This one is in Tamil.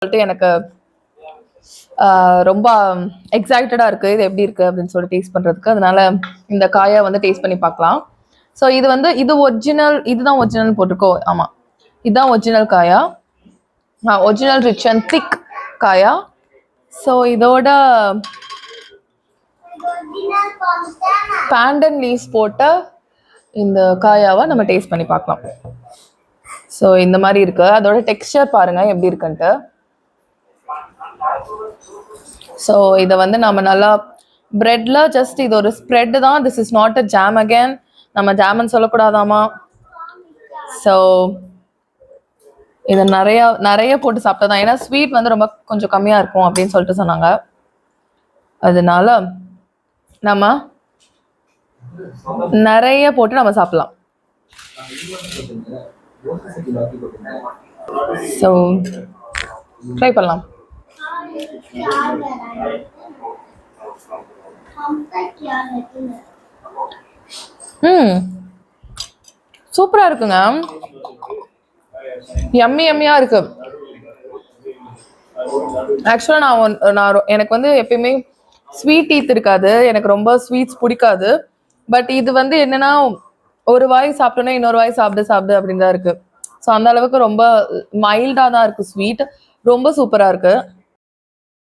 சொல்லிட்டு எனக்கு ரொம்ப எக்ஸைட்டடா இருக்கு இது எப்படி இருக்கு அப்படின்னு சொல்லி டேஸ்ட் பண்றதுக்கு. அதனால இந்த காயை வந்து டேஸ்ட் பண்ணி பார்க்கலாம். ஸோ இது வந்து இது ஒரிஜினல், இதுதான் ஒரிஜினல் போட்டிருக்கோம். ஆமா, இதுதான் ஒரிஜினல் காயா, ஒரிஜினல் ரிச் அண்ட் திக் காயா. ஸோ இதோட பேண்டன் லீவ்ஸ் போட்ட இந்த காயாவை நம்ம டேஸ்ட் பண்ணி பார்க்கலாம். ஸோ இந்த மாதிரி இருக்கு. அதோட டெக்ஸ்டர் பாருங்க எப்படி இருக்குன்ட்டு. ஸோ இதை வந்து நம்ம நல்லா பிரெட்ல ஜஸ்ட் இது ஒரு ஸ்ப்ரெட் தான். This is not a jam. Again நம்ம ஜாம்னு சொல்லக்கூடாதாமா. ஸோ இதை நிறைய நிறைய போட்டு சாப்பிட்டதான், ஏன்னா ஸ்வீட் வந்து ரொம்ப கொஞ்சம் கம்மியா இருக்கும் அப்படின்னு சொல்லிட்டு சொன்னாங்க. அதனால நம்ம நிறைய போட்டு நம்ம சாப்பிடலாம். ஸோ ட்ரை பண்ணலாம். சூப்பரா இருக்குங்க. யம்மி யம்மியா இருக்கு. ஆக்சுவலா நான் எனக்கு வந்து எப்பயுமே ஸ்வீட் டீத் இருக்காது, எனக்கு ரொம்ப ஸ்வீட்ஸ் பிடிக்காது. பட் இது வந்து என்னன்னா, ஒரு வாய் சாப்பிட்டோன்னா இன்னொரு வாய் சாப்பிடு அப்படின்னு தான் இருக்கு. ஸோ அந்த அளவுக்கு ரொம்ப மைல்டா தான் இருக்கு ஸ்வீட். ரொம்ப சூப்பரா இருக்கு.